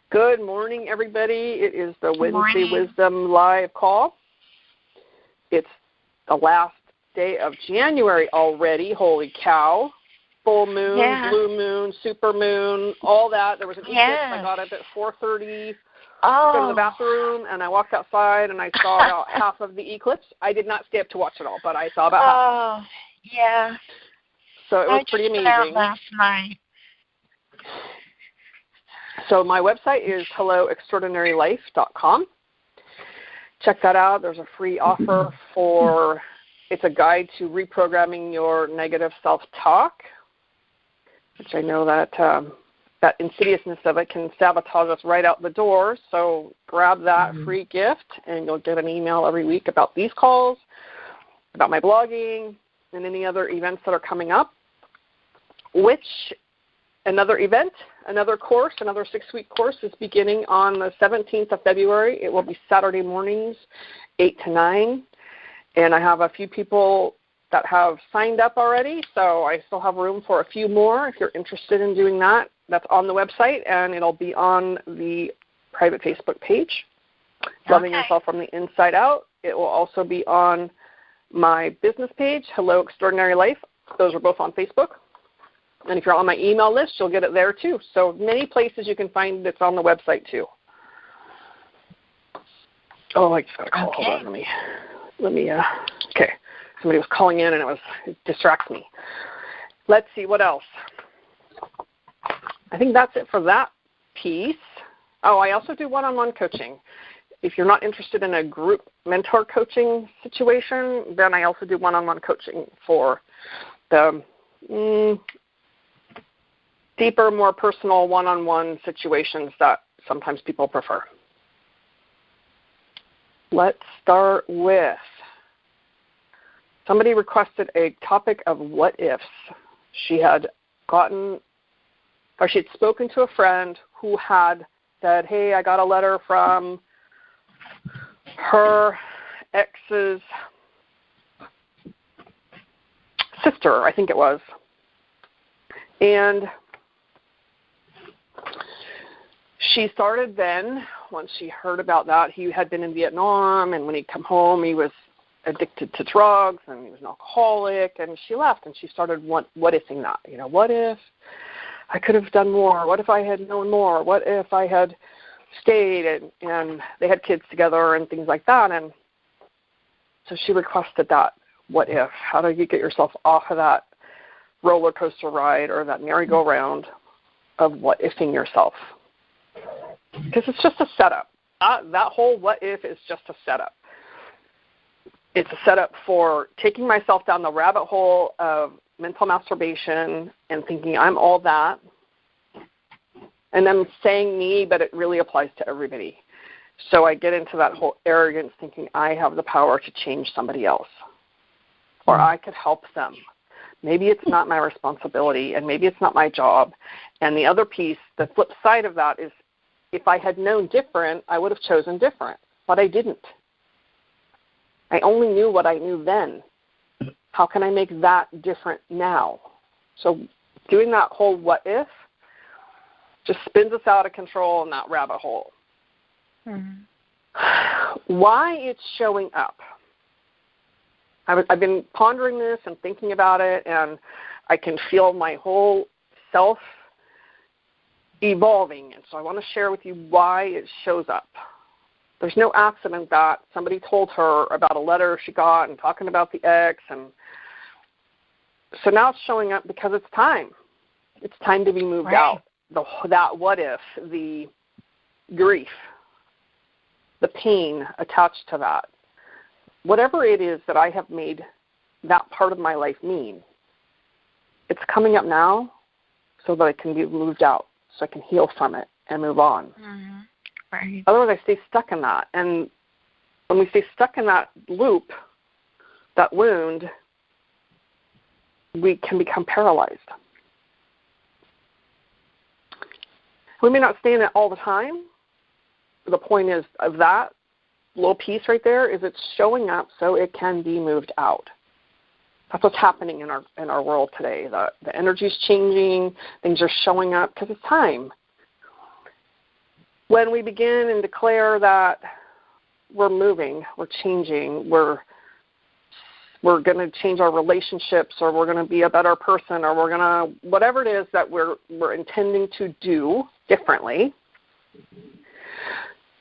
Good morning, everybody. It is the Wednesday Wisdom Live call. It's the last day of January already. Holy cow. Full moon, blue moon, super moon, all that. There was an eclipse. I got up at 4:30, go to the bathroom, and I walked outside, and I saw about half of the eclipse. I did not stay up to watch it all, but I saw about half. Oh, yeah. So it was pretty amazing. I just went out last night. So my website is helloextraordinarylife.com. Check that out. There's a free offer for, it's a guide to reprogramming your negative self-talk, which I know that that insidiousness of it can sabotage us right out the door. So grab that free gift, and you'll get an email every week about these calls, about my blogging, and any other events that are coming up, which another event, another course, another 6-week course is beginning on the 17th of February. It will be Saturday mornings, 8 to 9. And I have a few people that have signed up already, so I still have room for a few more. If you're interested in doing that, that's on the website, and it'll be on the private Facebook page, Loving Yourself from the Inside Out. It will also be on my business page, Hello Extraordinary Life. Those are both on Facebook. And if you're on my email list, you'll get it there too. So many places you can find it's on the website too. Oh, I just got a call. Okay. Hold on. Let me, okay. Somebody was calling in and it distracts me. Let's see, what else? I think that's it for that piece. Oh, I also do one-on-one coaching. If you're not interested in a group mentor coaching situation, then I also do one-on-one coaching for the deeper, more personal one-on-one situations that sometimes people prefer. Let's start with, somebody requested a topic of what ifs. She had she'd spoken to a friend who had said, hey, I got a letter from her ex's sister, I think it was. And she started then, once she heard about that, he had been in Vietnam, and when he'd come home, he was addicted to drugs, and he was an alcoholic, and she left, and she started what-ifing that. You know, what if I could have done more? What if I had known more? What if I had stayed? And they had kids together and things like that, and so she requested that, what if? How do you get yourself off of that roller coaster ride or that merry-go-round of what-ifing yourself? Because it's just a setup. That whole what if is just a setup. It's a setup for taking myself down the rabbit hole of mental masturbation and thinking I'm all that, and then saying me, but it really applies to everybody. So I get into that whole arrogance thinking I have the power to change somebody else, or I could help them. Maybe it's not my responsibility, and maybe it's not my job. And the other piece, the flip side of that is, if I had known different, I would have chosen different, but I didn't. I only knew what I knew then. How can I make that different now? So doing that whole what if just spins us out of control in that rabbit hole. Why it's showing up. I've been pondering this and thinking about it, and I can feel my whole self evolving, and so I want to share with you why it shows up. There's no accident that somebody told her about a letter she got and talking about the ex, and so now it's showing up because it's time. It's time to be moved out. That what if, the grief, the pain attached to that, whatever it is that I have made that part of my life mean, it's coming up now so that it can be moved out, so I can heal from it and move on. Right. Otherwise, I stay stuck in that. And when we stay stuck in that loop, that wound, we can become paralyzed. We may not stay in it all the time. The point is of that little piece right there is it's showing up so it can be moved out. That's what's happening in our world today. The energy's changing. Things are showing up because it's time. When we begin and declare that we're moving, we're changing, we're going to change our relationships, or we're going to be a better person, or we're going to, whatever it is that we're intending to do differently,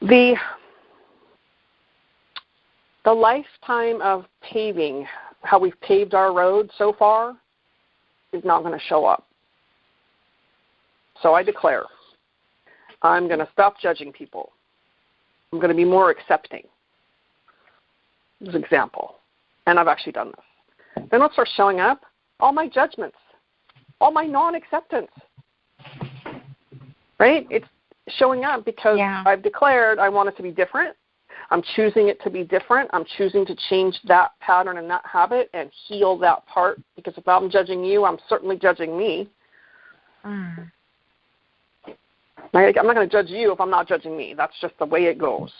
the lifetime of paving, how we've paved our road so far, is not going to show up. So I declare, I'm going to stop judging people. I'm going to be more accepting. As an example. And I've actually done this. Then what starts showing up? All my judgments. All my non-acceptance. Right? It's showing up because I've declared I want it to be different. I'm choosing it to be different. I'm choosing to change that pattern and that habit and heal that part. Because if I'm judging you, I'm certainly judging me. Right? I'm not going to judge you if I'm not judging me. That's just the way it goes.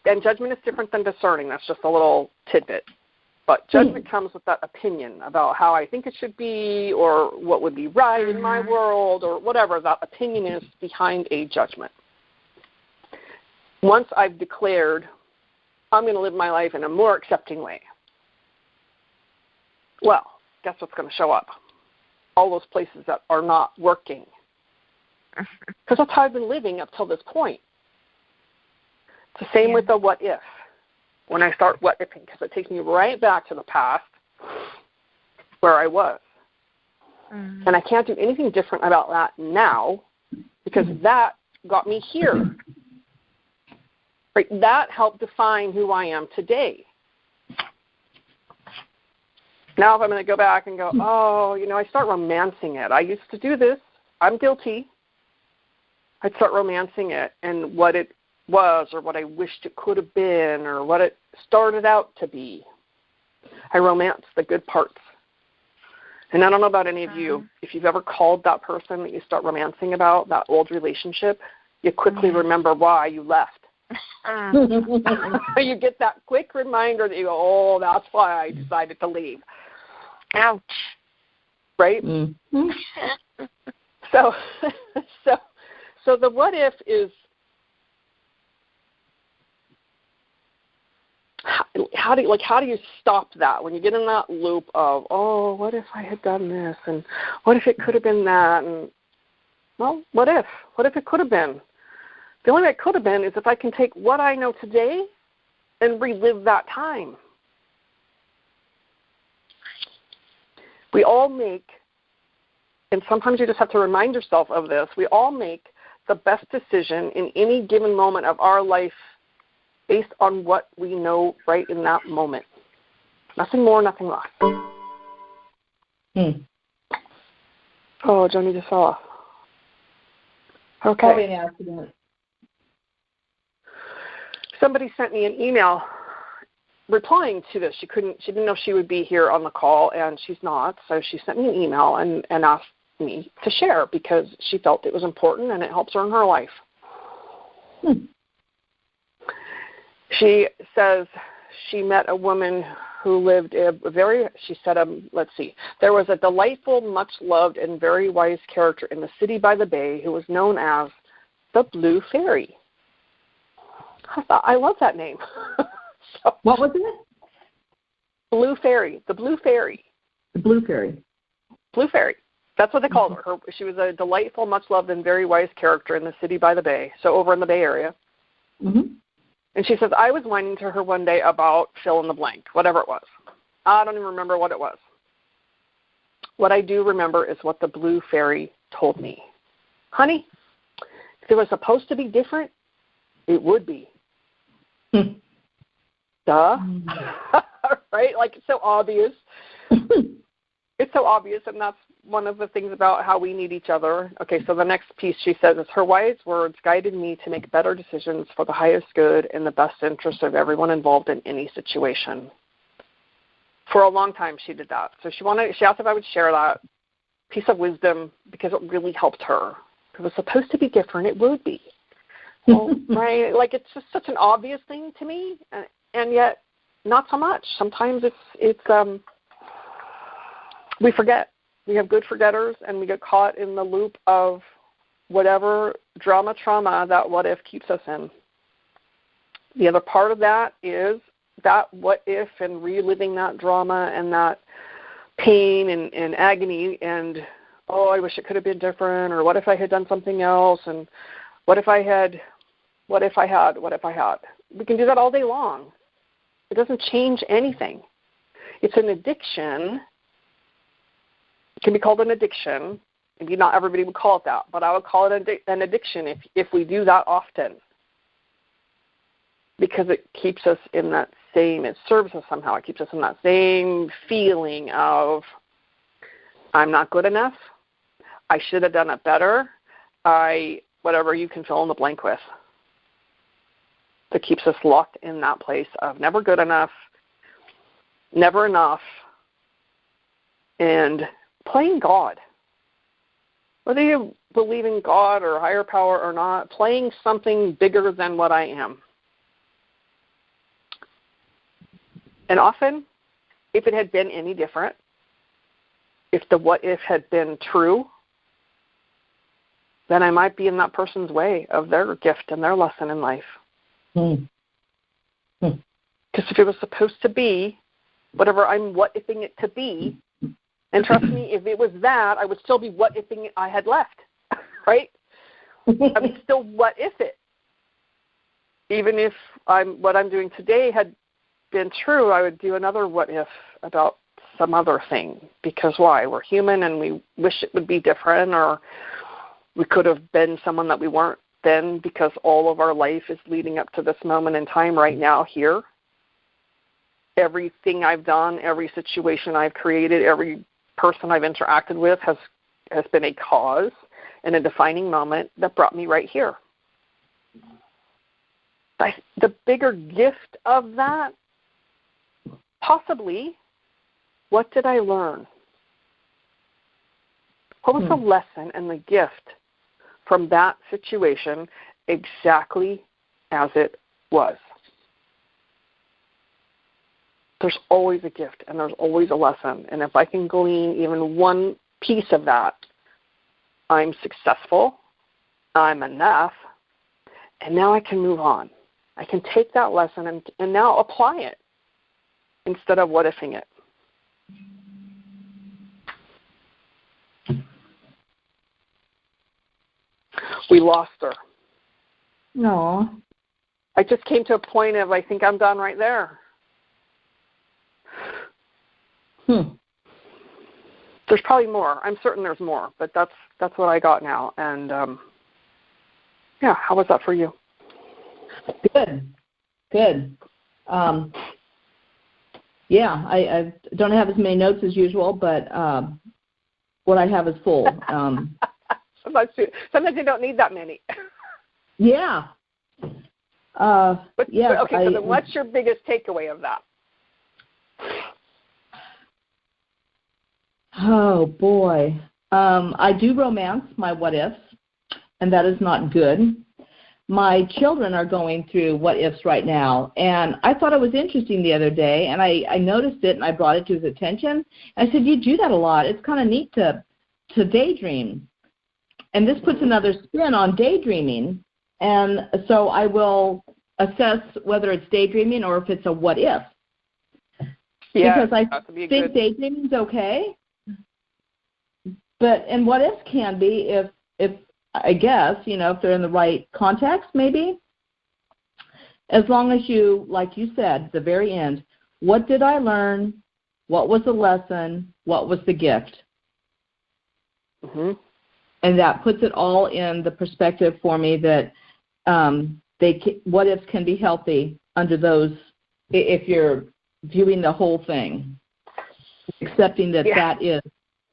And judgment is different than discerning. That's just a little tidbit. But judgment comes with that opinion about how I think it should be, or what would be right in my world, or whatever that opinion is behind a judgment. Once I've declared I'm going to live my life in a more accepting way, well, guess what's going to show up? All those places that are not working. Because that's how I've been living up till this point. It's the same with the what if. When I start what ifing, because it takes me right back to the past where I was. And I can't do anything different about that now because that got me here. Right? That helped define who I am today. Now if I'm going to go back and go, I start romancing it. I used to do this. I'm guilty. I'd start romancing it and what it was, or what I wished it could have been, or what it started out to be. I romance the good parts. And I don't know about any of you, if you've ever called that person that you start romancing about, that old relationship, you quickly remember why you left. You get that quick reminder that you go, that's why I decided to leave. Ouch. Right? So the what if is, how do you stop that when you get in that loop of, what if I had done this, and what if it could have been that, and well, what if it could have been? The only way it could have been is if I can take what I know today and relive that time. We all make, and sometimes you just have to remind yourself of this, we all make the best decision in any given moment of our life based on what we know right in that moment. Nothing more, nothing less. Oh, Joni just fell off. Okay. Probably an accident. Somebody sent me an email replying to this. She didn't know she would be here on the call, and she's not. So she sent me an email and asked me to share because she felt it was important and it helps her in her life. She says she met a woman who lived she said, let's see, there was a delightful, much-loved, and very wise character in the city by the bay who was known as the Blue Fairy. I love that name. So, what was it? Blue Fairy. The Blue Fairy. The Blue Fairy. Blue Fairy. That's what they called her. She was a delightful, much-loved, and very wise character in the city by the bay, so over in the Bay Area. And she says, I was whining to her one day about fill in the blank, whatever it was. I don't even remember what it was. What I do remember is what the Blue Fairy told me. Honey, if it was supposed to be different, it would be. Duh. Right? Like, it's so obvious. It's so obvious, and that's one of the things about how we need each other. Okay, so the next piece she says is, her wise words guided me to make better decisions for the highest good and the best interest of everyone involved in any situation. For a long time she did that. So she asked if I would share that piece of wisdom because it really helped her. If it was supposed to be different, it would be. Well, right? Like, it's just such an obvious thing to me, and yet not so much. Sometimes it's we forget. We have good forgetters, and we get caught in the loop of whatever trauma that what if keeps us in. The other part of that is that what if and reliving that drama and that pain and agony and, oh, I wish it could have been different, or what if I had done something else, and what if I had. We can do that all day long. It doesn't change anything. It's an addiction. It can be called an addiction. Maybe not everybody would call it that, but I would call it an addiction if we do that often, because it keeps us in that same, it serves us somehow. It keeps us in that same feeling of, I'm not good enough, I should have done it better, whatever you can fill in the blank with. That keeps us locked in that place of never good enough, never enough, and playing God. Whether you believe in God or higher power or not, playing something bigger than what I am. And often, if it had been any different, if the what if had been true, then I might be in that person's way of their gift and their lesson in life. Because if it was supposed to be whatever I'm what-ifing it to be, and trust me, if it was that, I would still be what-ifing it I had left, right? I would still what-if it. Even if what I'm doing today had been true, I would do another what-if about some other thing. Because why? We're human and we wish it would be different, or we could have been someone that we weren't then, because all of our life is leading up to this moment in time right now here. Everything I've done, every situation I've created, every person I've interacted with has been a cause and a defining moment that brought me right here. The bigger gift of that, possibly, what did I learn? What was the lesson and the gift from that situation exactly as it was? There's always a gift and there's always a lesson. And if I can glean even one piece of that, I'm successful, I'm enough, and now I can move on. I can take that lesson and now apply it instead of what-ifing it. We lost her. No. I just came to a point of, I think I'm done right there. There's probably more. I'm certain there's more, but that's what I got now. And yeah, how was that for you? Good. Yeah, I don't have as many notes as usual, but what I have is full. Sometimes you don't need that many. Yeah. But then what's your biggest takeaway of that? Oh, boy. I do romance my what-ifs, and that is not good. My children are going through what-ifs right now, and I thought it was interesting the other day, and I noticed it, and I brought it to his attention. I said, you do that a lot. It's kind of neat to daydream. And this puts another spin on daydreaming, and so I will assess whether it's daydreaming or if it's a what-if. Yeah, because I think daydreaming is okay. And what ifs can be if I guess, if they're in the right context, maybe. As long as you, like you said, at the very end, what did I learn? What was the lesson? What was the gift? Mm-hmm. And that puts it all in the perspective for me that what ifs can be healthy under those, if you're viewing the whole thing, accepting that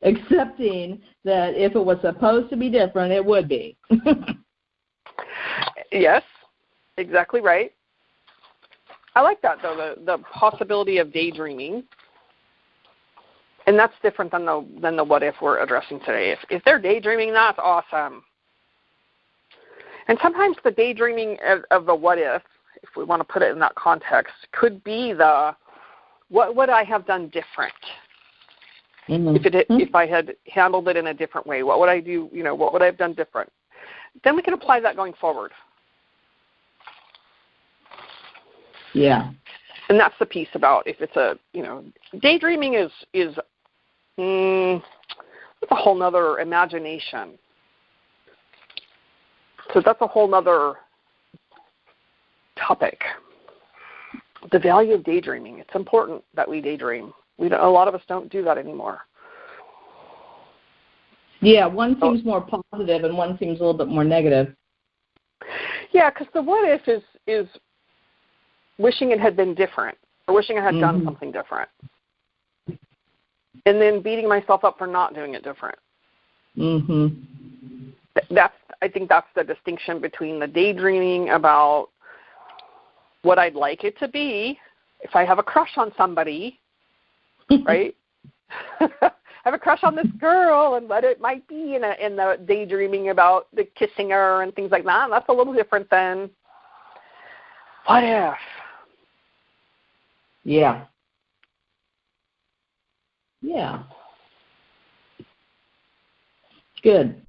if it was supposed to be different, it would be. Yes, exactly right. I like that, though, the possibility of daydreaming. And that's different than the what if we're addressing today. If they're daydreaming, that's awesome. And sometimes the daydreaming of the what if we want to put it in that context, could be what would I have done different? Mm-hmm. If I had handled it in a different way, what would I do? What would I have done different? then we can apply that going forward. Yeah. And that's the piece about if it's a, daydreaming is it's a whole nother imagination. So that's a whole nother topic. The value of daydreaming. It's important that we daydream. A lot of us don't do that anymore. Yeah, one seems more positive and one seems a little bit more negative. Yeah, because the what if is wishing it had been different or wishing I had done something different. And then beating myself up for not doing it different. I think that's the distinction between the daydreaming about what I'd like it to be. If I have a crush on somebody, right? I have a crush on this girl and what it might be in the daydreaming about the kissing her and things like that. That's a little different than what if. Yeah. Yeah. Good.